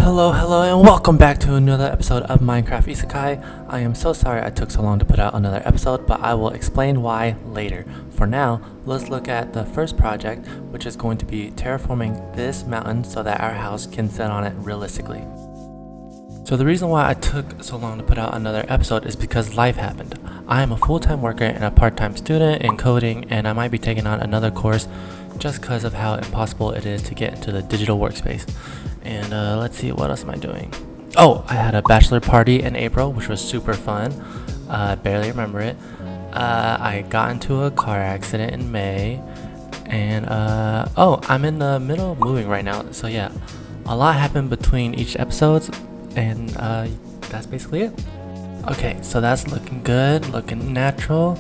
Hello, and welcome back to another episode of Minecraft Isekai. I am so sorry I took so long to put out another episode, but I will explain why later. For now, let's look at the first project, which is going to be terraforming this mountain so that our house can sit on it realistically. So the reason why I took so long to put out another episode is because life happened. I am a full-time worker and a part-time student in coding, and I might be taking on another course just because of how impossible it is to get into the digital workspace. And let's see, what else am I doing? Oh, I had a bachelor party in April, which was super fun. I barely remember it. I got into a car accident in May. And I'm in the middle of moving right now. So yeah, a lot happened between each episodes. And that's basically it. Okay, so that's looking good, looking natural.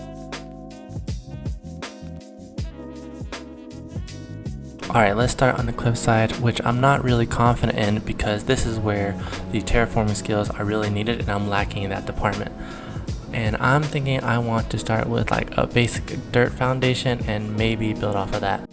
Alright, let's start on the cliff side, which I'm not really confident in because this is where the terraforming skills are really needed and I'm lacking in that department. And I'm thinking I want to start with like a basic dirt foundation and maybe build off of that.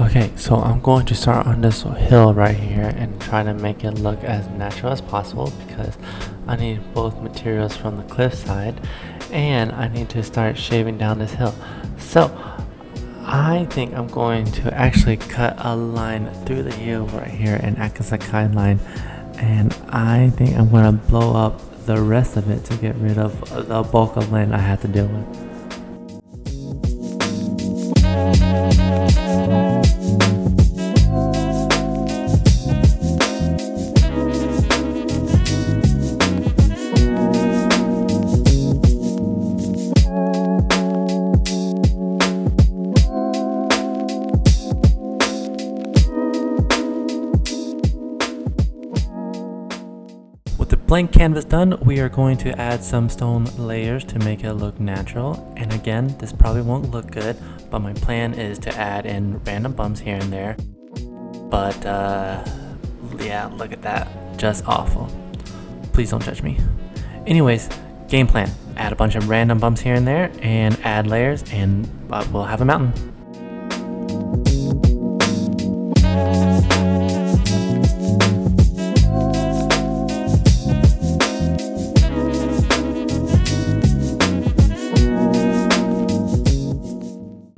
Okay, so I'm going to start on this hill right here and try to make it look as natural as possible because I need both materials from the cliff side and I need to start shaving down this hill. So I think I'm going to actually cut a line through the hill right here and act as a guideline, and I think I'm going to blow up the rest of it to get rid of the bulk of land I have to deal with. Blank canvas done, we are going to add some stone layers to make it look natural. And again, this probably won't look good, but my plan is to add in random bumps here and there. But yeah, look at that, just awful. Please don't judge me. Anyways, game plan, add a bunch of random bumps here and there and add layers and we'll have a mountain.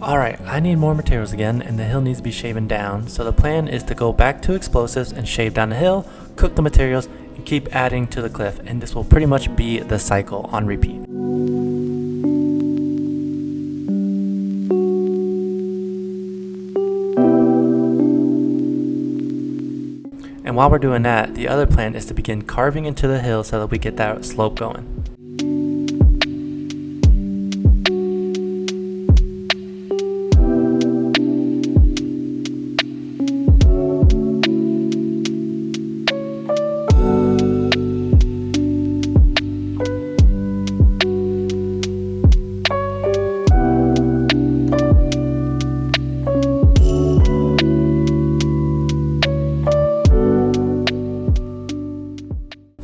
Alright, I need more materials again and the hill needs to be shaven down, so the plan is to go back to explosives and shave down the hill, cook the materials, and keep adding to the cliff, and this will pretty much be the cycle on repeat. And while we're doing that, the other plan is to begin carving into the hill so that we get that slope going.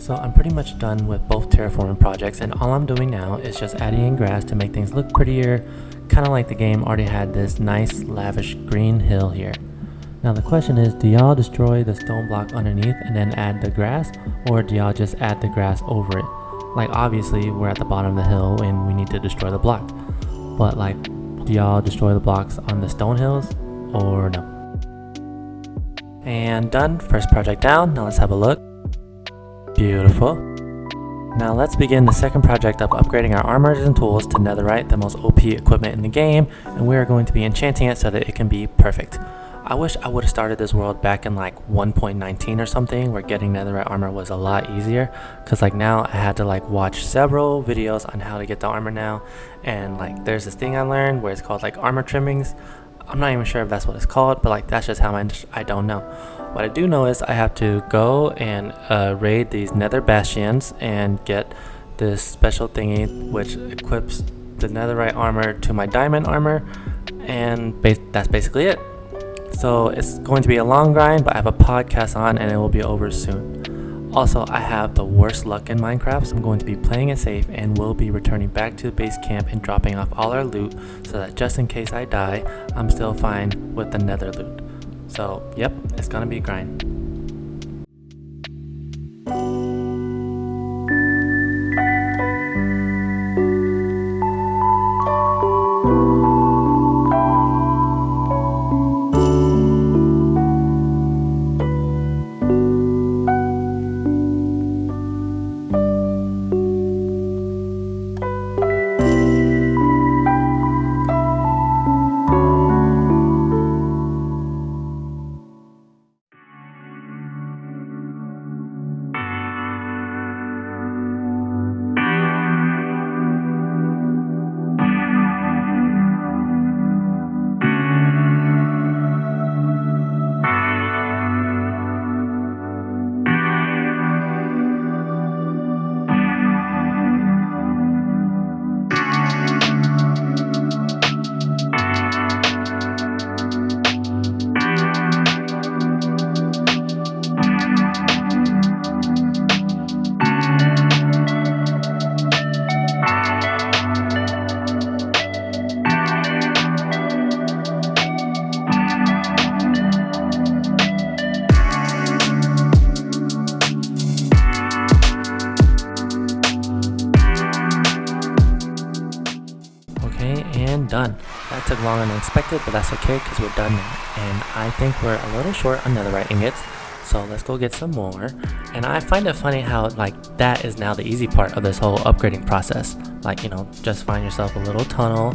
So I'm pretty much done with both terraforming projects, and all I'm doing now is just adding in grass to make things look prettier, kind of like the game already had this nice lavish green hill here. Now the question is, do y'all destroy the stone block underneath and then add the grass, or do y'all just add the grass over it? Like obviously we're at the bottom of the hill and we need to destroy the block, but like, do y'all destroy the blocks on the stone hills or no? And done, first project down. Now let's have a look. Beautiful. Now let's begin the second project of upgrading our armors and tools to netherite, the most OP equipment in the game, and we are going to be enchanting it so that it can be perfect. I wish I would have started this world back in like 1.19 or something, where getting netherite armor was a lot easier, because like now I had to like watch several videos on how to get the armor now, and like there's this thing I learned where it's called like armor trimmings. I'm not even sure if that's what it's called, but like that's just how I don't know. What I do know is I have to go and raid these nether bastions and get this special thingy which equips the netherite armor to my diamond armor. And that's basically it. So it's going to be a long grind, but I have a podcast on and it will be over soon. Also, I have the worst luck in Minecraft, so I'm going to be playing it safe and will be returning back to the base camp and dropping off all our loot so that just in case I die, I'm still fine with the nether loot. So, yep, it's gonna be a grind. And done. That took longer than expected, but that's okay because we're done now. And I think we're a little short on netherite ingots, so let's go get some more. And I find it funny how that is now the easy part of this whole upgrading process. Just find yourself a little tunnel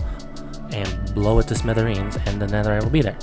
and blow it to smithereens and the netherite will be there.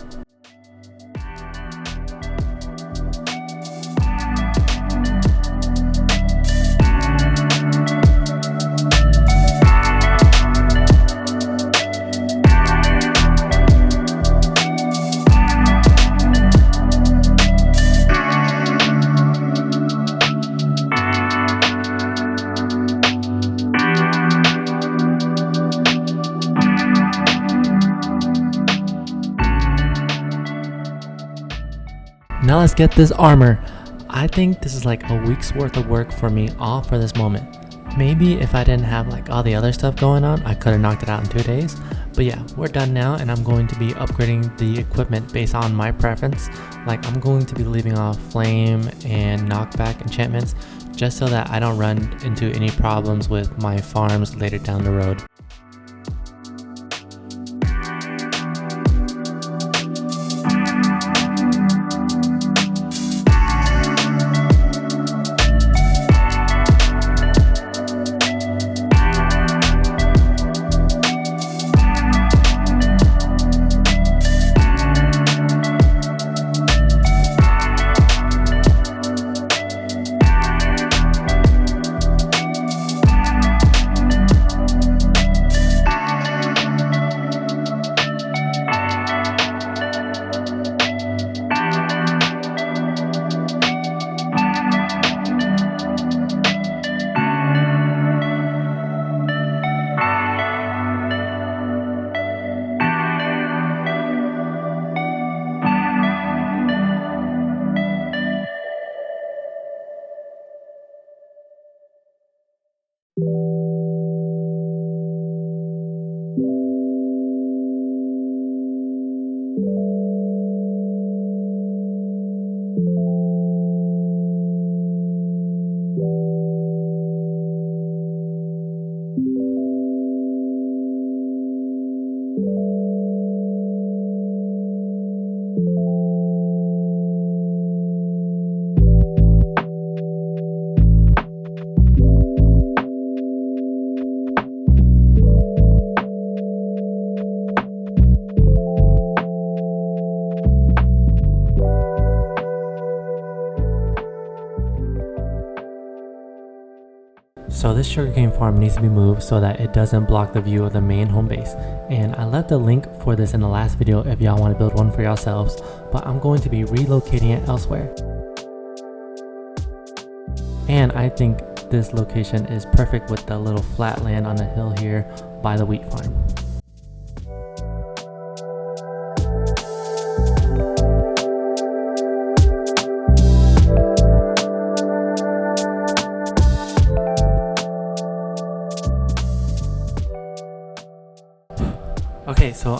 Now let's get this armor. I think this is like a week's worth of work for me, all for this moment. Maybe if I didn't have all the other stuff going on, I could have knocked it out in 2 days. But yeah, we're done now and I'm going to be upgrading the equipment based on my preference. I'm going to be leaving off flame and knockback enchantments just so that I don't run into any problems with my farms later down the road. So this sugarcane farm needs to be moved so that it doesn't block the view of the main home base. And I left a link for this in the last video if y'all want to build one for yourselves, but I'm going to be relocating it elsewhere. And I think this location is perfect with the little flat land on the hill here by the wheat farm.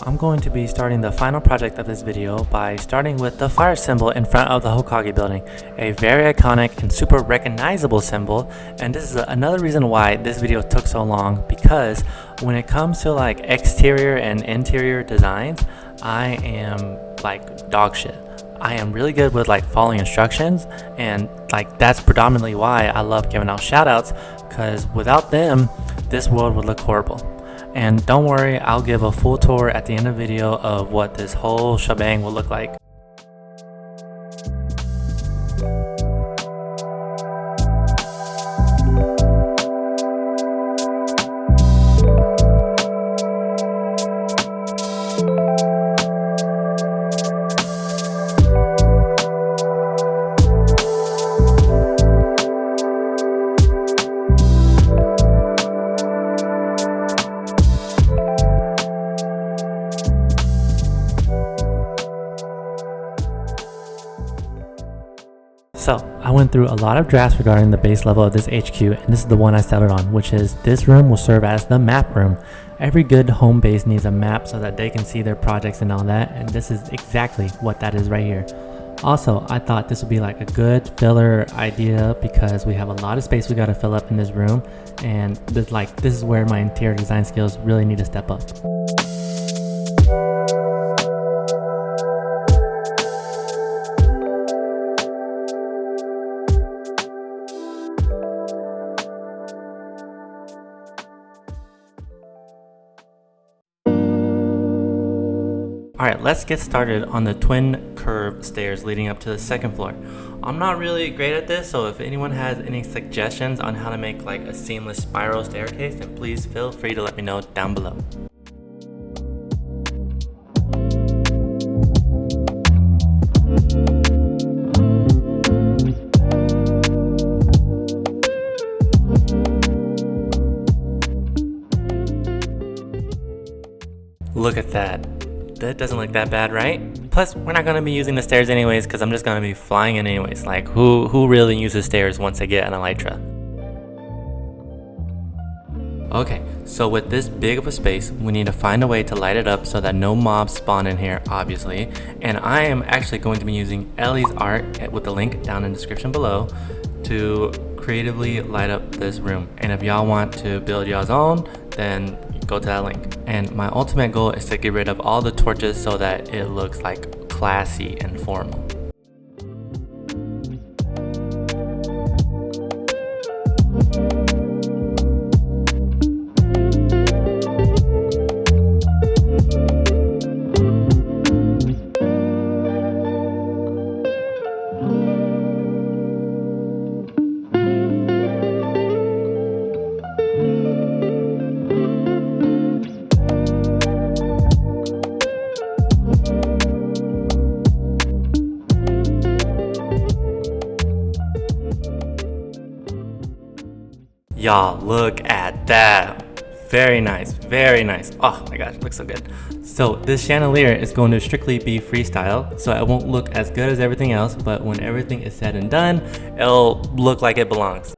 I'm going to be starting the final project of this video by starting with the fire symbol in front of the Hokage building, a very iconic and super recognizable symbol. And this is another reason why this video took so long, because when it comes to like exterior and interior designs, I am like dog shit. I am really good with like following instructions, and like that's predominantly why I love giving out shout outs, because without them this world would look horrible. And don't worry, I'll give a full tour at the end of the video of what this whole shebang will look like. So I went through a lot of drafts regarding the base level of this HQ, and this is the one I settled on, which is this room will serve as the map room. Every good home base needs a map so that they can see their projects and all that, and this is exactly what that is right here. Also, I thought this would be like a good filler idea because we have a lot of space we got to fill up in this room, and this is where my interior design skills really need to step up. Alright, let's get started on the twin curve stairs leading up to the second floor. I'm not really great at this, so if anyone has any suggestions on how to make like a seamless spiral staircase, then please feel free to let me know down below. Look at that. That doesn't look that bad, right? Plus, we're not going to be using the stairs anyways because I'm just going to be flying in anyways. Like, who really uses stairs once they get an elytra? Okay, so with this big of a space, we need to find a way to light it up so that no mobs spawn in here, obviously. And I am actually going to be using Ellie's art with the link down in the description below to creatively light up this room. And if y'all want to build y'all's own, then go to that link. And my ultimate goal is to get rid of all the torches so that it looks like classy and formal. Y'all, look at that. Very nice, very nice. Oh my gosh, looks so good. So this chandelier is going to strictly be freestyle, so it won't look as good as everything else, but when everything is said and done, it'll look like it belongs.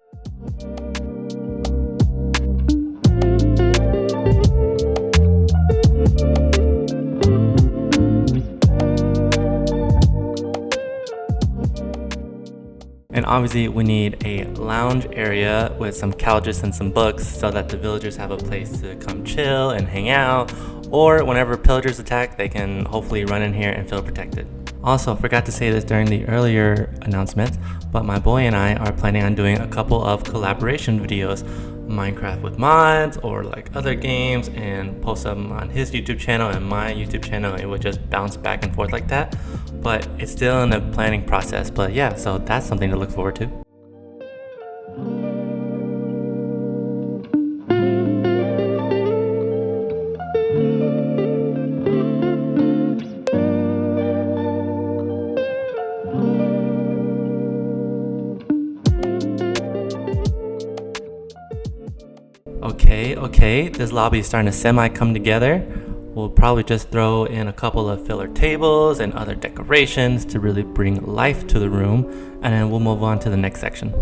And obviously we need a lounge area with some couches and some books so that the villagers have a place to come chill and hang out, or whenever pillagers attack, they can hopefully run in here and feel protected. Also, forgot to say this during the earlier announcement, but my boy and I are planning on doing a couple of collaboration videos, Minecraft with mods or like other games, and post them on his YouTube channel and my YouTube channel. It would just bounce back and forth like that, but it's still in the planning process. But yeah, so that's something to look forward to. Okay, this lobby is starting to semi come together. We'll probably just throw in a couple of filler tables and other decorations to really bring life to the room, and then we'll move on to the next section.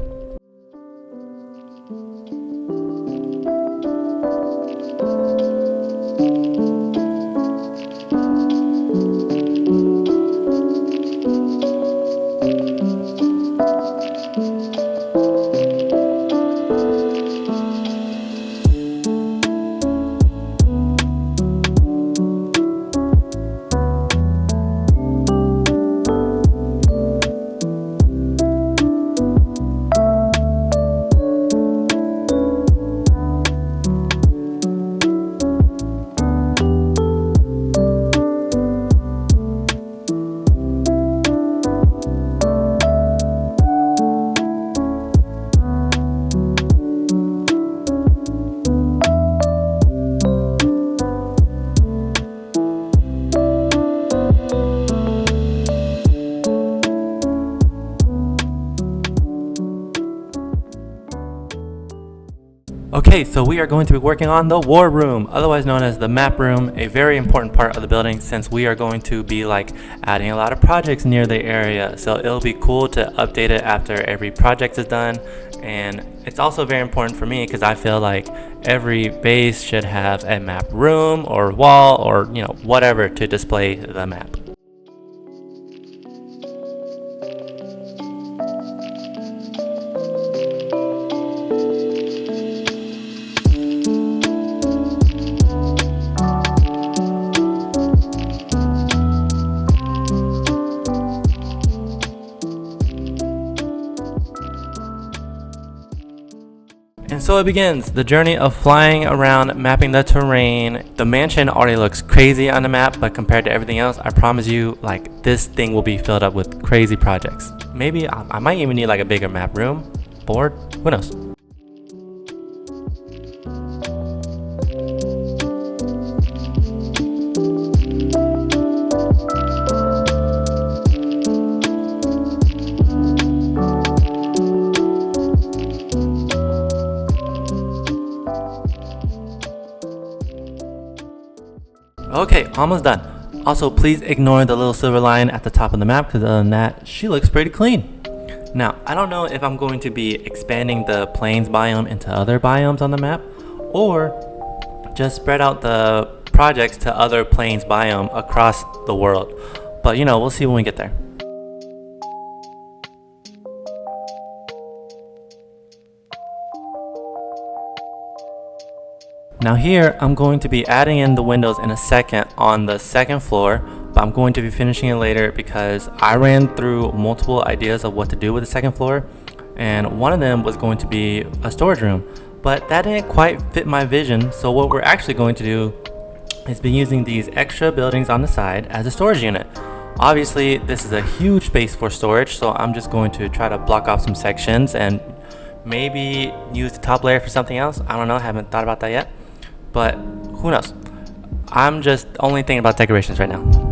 Okay, so we are going to be working on the war room, otherwise known as the map room, a very important part of the building since we are going to be adding a lot of projects near the area. So it'll be cool to update it after every project is done. And it's also very important for me because I feel like every base should have a map room or wall or whatever to display the map. And so it begins, the journey of flying around, mapping the terrain. The mansion already looks crazy on the map, but compared to everything else, I promise you, this thing will be filled up with crazy projects. Maybe I might even need a bigger map room, board, who knows? Okay, almost done. Also, please ignore the little silver line at the top of the map because other than that, she looks pretty clean. Now, I don't know if I'm going to be expanding the plains biome into other biomes on the map or just spread out the projects to other plains biome across the world. But we'll see when we get there. Now here, I'm going to be adding in the windows in a second on the second floor, but I'm going to be finishing it later because I ran through multiple ideas of what to do with the second floor, and one of them was going to be a storage room, but that didn't quite fit my vision. So what we're actually going to do is be using these extra buildings on the side as a storage unit. Obviously, this is a huge space for storage, so I'm just going to try to block off some sections and maybe use the top layer for something else. I don't know, haven't thought about that yet. But who knows? I'm just only thinking about decorations right now.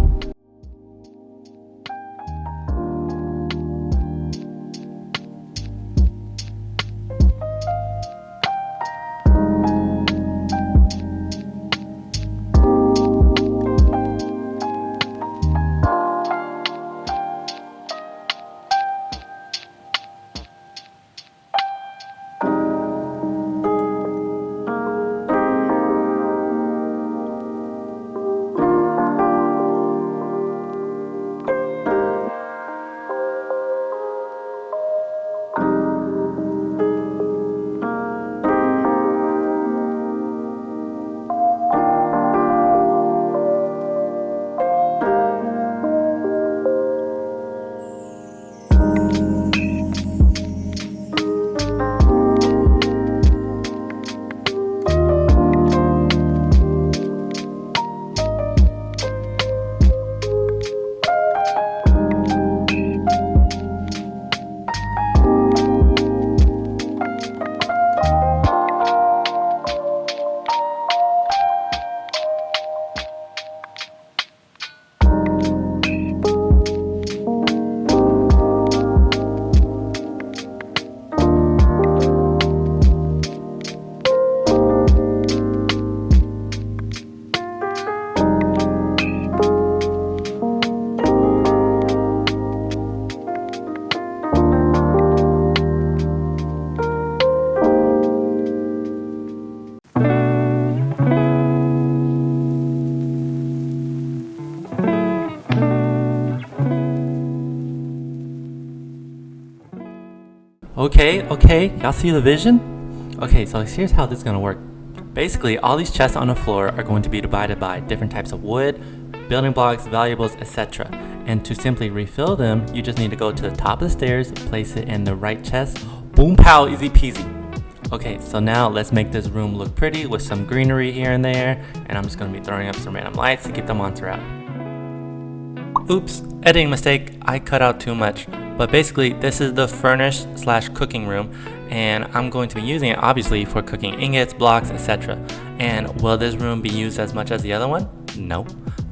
Okay, y'all see the vision? Okay, so here's how this is gonna work. Basically, all these chests on the floor are going to be divided by different types of wood, building blocks, valuables, etc. And to simply refill them, you just need to go to the top of the stairs, place it in the right chest, boom pow, easy peasy. Okay, so now let's make this room look pretty with some greenery here and there, and I'm just gonna be throwing up some random lights to keep the monster out. Oops, editing mistake, I cut out too much. But basically, this is the furnace / cooking room, and I'm going to be using it obviously for cooking ingots, blocks, etc. And will this room be used as much as the other one? No,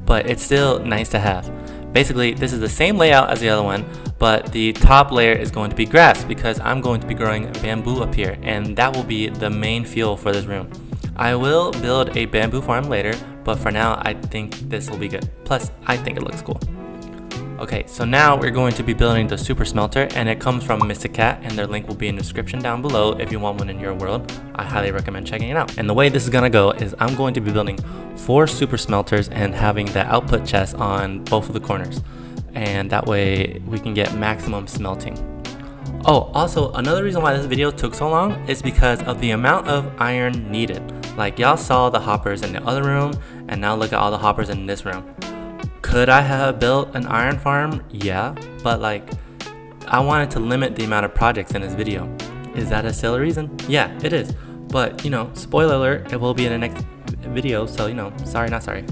but it's still nice to have. Basically, this is the same layout as the other one, but the top layer is going to be grass because I'm going to be growing bamboo up here, and that will be the main fuel for this room. I will build a bamboo farm later, but for now I think this will be good. Plus, I think it looks cool. Okay, so now we're going to be building the super smelter, and it comes from Mystic Cat, and their link will be in the description down below if you want one in your world. I highly recommend checking it out. And the way this is gonna go is I'm going to be building 4 super smelters and having the output chest on both of the corners. And that way we can get maximum smelting. Oh, also another reason why this video took so long is because of the amount of iron needed. Like, y'all saw the hoppers in the other room, and now look at all the hoppers in this room. Could I have built an iron farm? Yeah, but like, I wanted to limit the amount of projects in this video. Is that a silly reason? Yeah, it is. But, you know, spoiler alert, it will be in the next video, so, you know, sorry not sorry.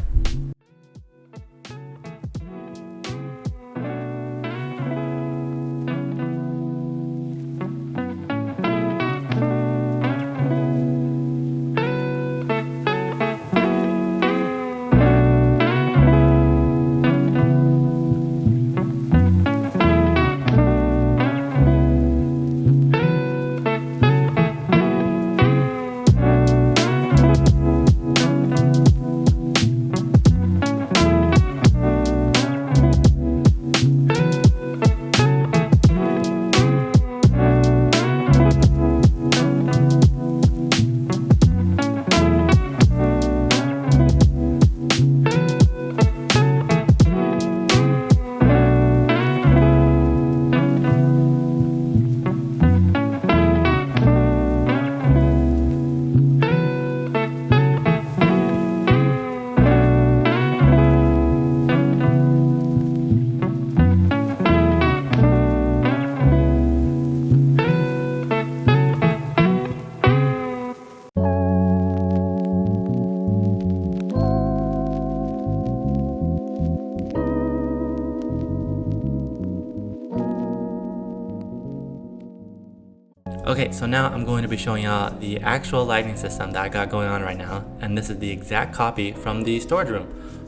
Okay, so now I'm going to be showing y'all the actual lighting system that I got going on right now, and this is the exact copy from the storage room.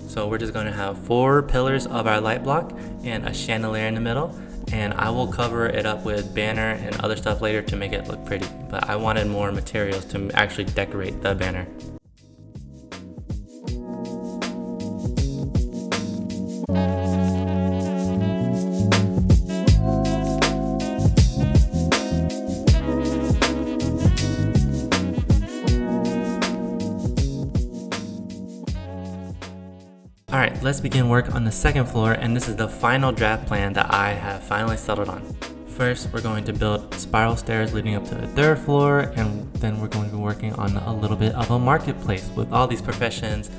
So we're just going to have 4 pillars of our light block and a chandelier in the middle, and I will cover it up with banner and other stuff later to make it look pretty, but I wanted more materials to actually decorate the banner. Alright, let's begin work on the second floor, and this is the final draft plan that I have finally settled on. First, we're going to build spiral stairs leading up to the 3rd floor, and then we're going to be working on a little bit of a marketplace with all these professions,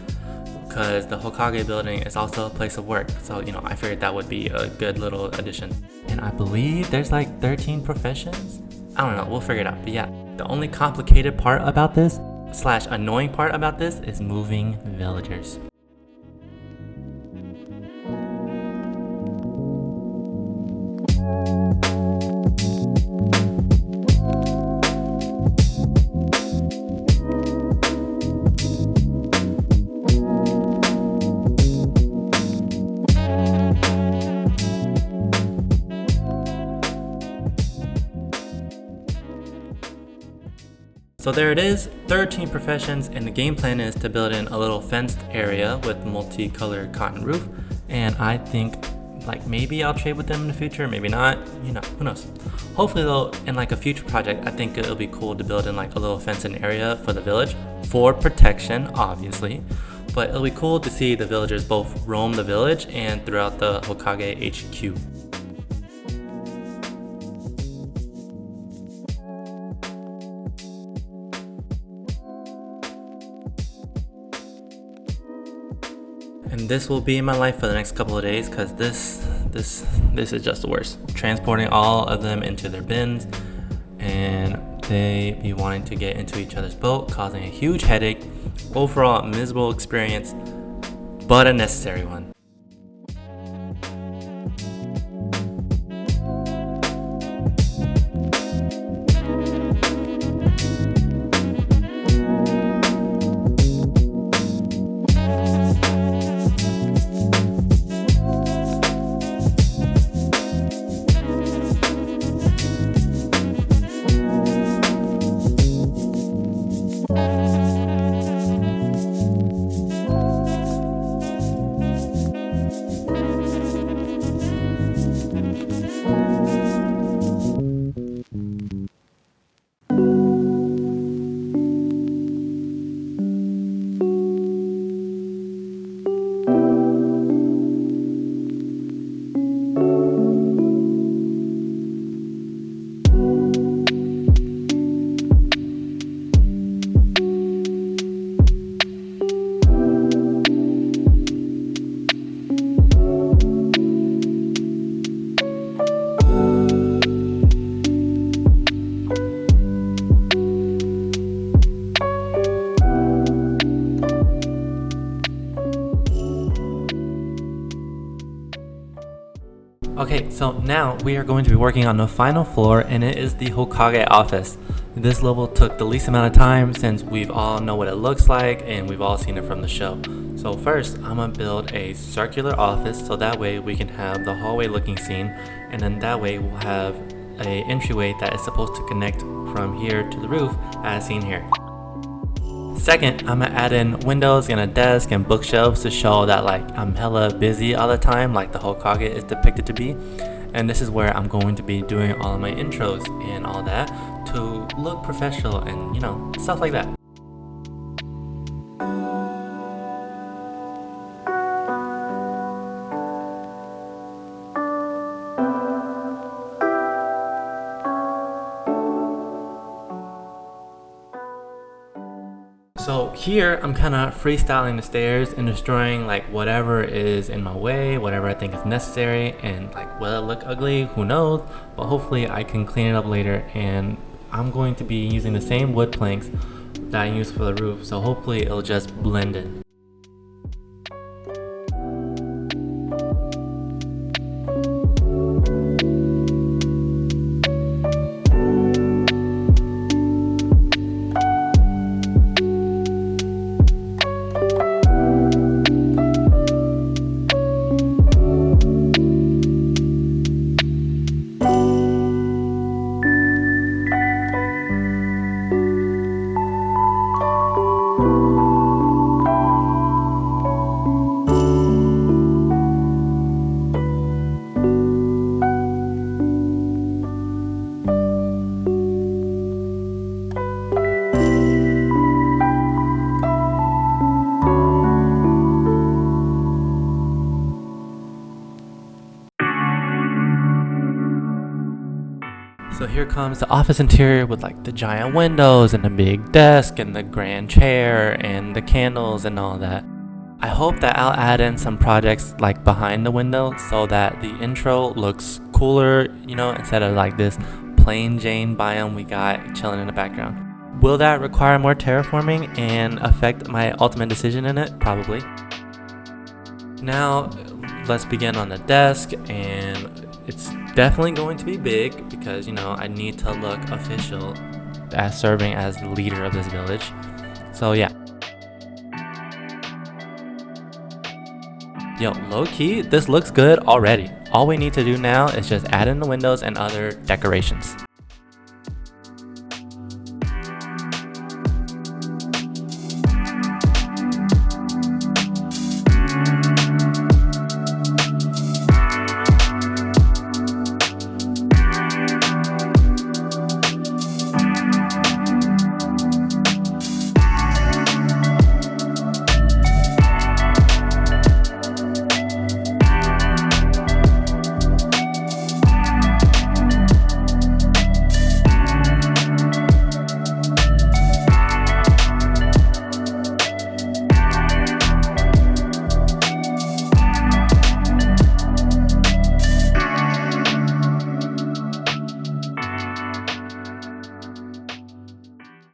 because the Hokage building is also a place of work, so you know, I figured that would be a good little addition. And I believe there's like 13 professions? I don't know, we'll figure it out, but yeah. The only complicated part about this, / annoying part about this, is moving villagers. So there it is, 13 professions, and the game plan is to build in a little fenced area with multicolored cotton roof, and I think like maybe I'll trade with them in the future, maybe not, you know, who knows. Hopefully though, in like a future project, I think it'll be cool to build in like a little fenced area for the village, for protection obviously, but it'll be cool to see the villagers both roam the village and throughout the Hokage HQ. And this will be in my life for the next couple of days, because this is just the worst. Transporting all of them into their bins, and they be wanting to get into each other's boat, causing a huge headache. Overall, miserable experience, but a necessary one. Okay, so now we are going to be working on the final floor, and it is the Hokage office. This level took the least amount of time since we've all know what it looks like and we've all seen it from the show. So first, I'm gonna build a circular office so that way we can have the hallway looking scene, and then that way we'll have a entryway that is supposed to connect from here to the roof as seen here. Second, I'm gonna add in windows and a desk and bookshelves to show that like I'm hella busy all the time, like the Hokage is depicted to be. And this is where I'm going to be doing all of my intros and all that to look professional and stuff like that. So here I'm kind of freestyling the stairs and destroying like whatever is in my way, whatever I think is necessary, and like will it look ugly? Who knows? But hopefully I can clean it up later, and I'm going to be using the same wood planks that I used for the roof, so hopefully it'll just blend in. So here comes the office interior with like the giant windows and the big desk and the grand chair and the candles and all that. I hope that I'll add in some projects like behind the window so that the intro looks cooler, instead of like this plain Jane biome we got chilling in the background. Will that require more terraforming and affect my ultimate decision in it? Probably. Now let's begin on the desk, and it's definitely going to be big because I need to look official as serving as the leader of this village. So yeah. Yo, low-key, this looks good already. All we need to do now is just add in the windows and other decorations.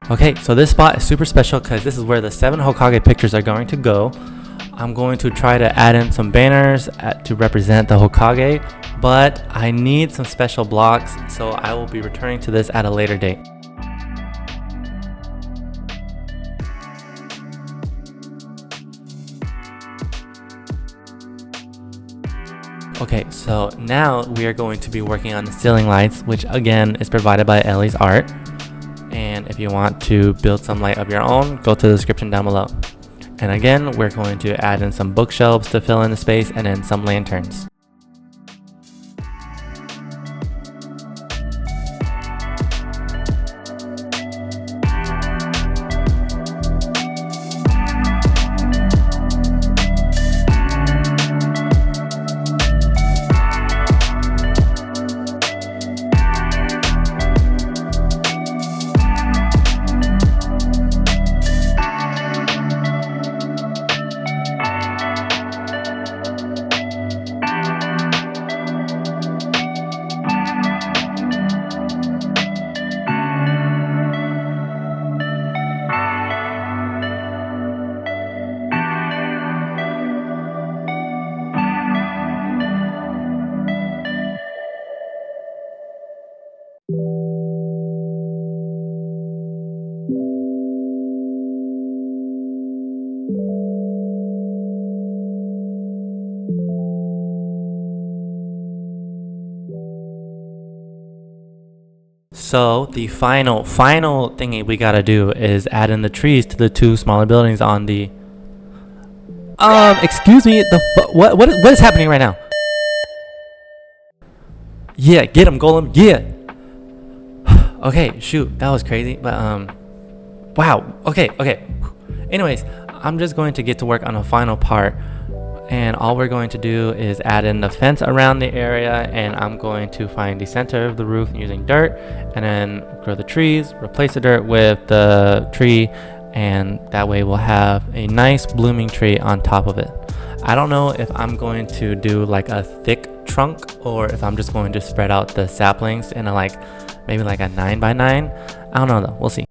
Okay, so this spot is super special because this is where the 7 Hokage pictures are going to go. I'm going to try to add in some banners to represent the Hokage, but I need some special blocks, so I will be returning to this at a later date. Okay, so now we are going to be working on the ceiling lights, which again is provided by Ellie's art. And if you want to build some light of your own, go to the description down below. And again, we're going to add in some bookshelves to fill in the space and then some lanterns. So the final thingy we gotta do is add in the trees to the two smaller buildings on the excuse me, what is happening right now? Yeah, get him, Golem. Yeah. Okay, shoot, that was crazy, but wow. Okay. Anyways, I'm just going to get to work on the final part, and all we're going to do is add in the fence around the area, and I'm going to find the center of the roof using dirt, and then grow the trees, replace the dirt with the tree, and that way we'll have a nice blooming tree on top of it. I don't know if I'm going to do like a thick trunk or if I'm just going to spread out the saplings in a maybe like a 9x9. I don't know though, we'll see.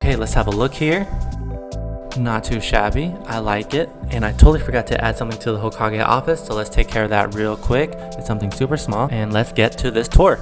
Okay, let's have a look here. Not too shabby, I like it. And I totally forgot to add something to the Hokage office, so let's take care of that real quick. It's something super small, and let's get to this tour.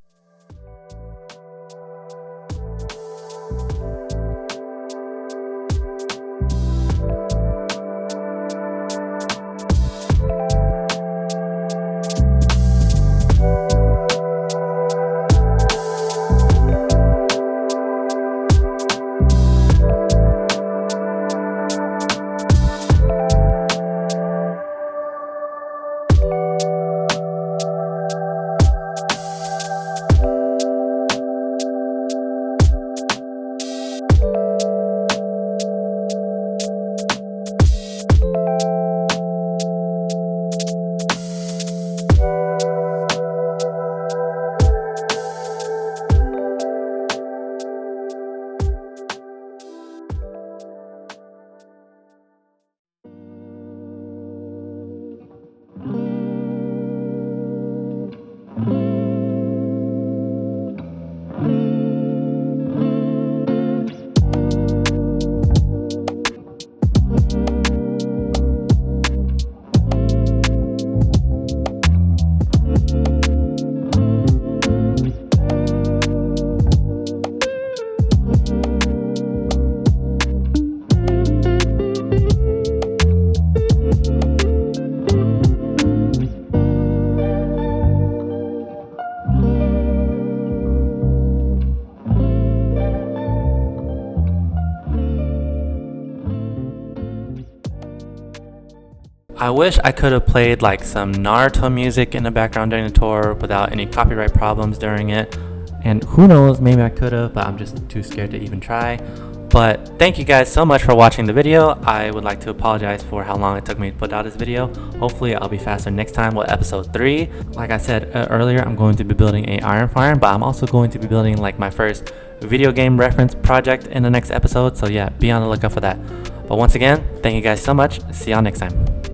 I wish I could have played like some Naruto music in the background during the tour without any copyright problems during it. And who knows, maybe I could have, but I'm just too scared to even try. But thank you guys so much for watching the video. I would like to apologize for how long it took me to put out this video. Hopefully I'll be faster next time with episode 3. Like I said earlier, I'm going to be building a iron farm, but I'm also going to be building like my first video game reference project in the next episode. So yeah, be on the lookout for that. But once again, thank you guys so much. See y'all next time.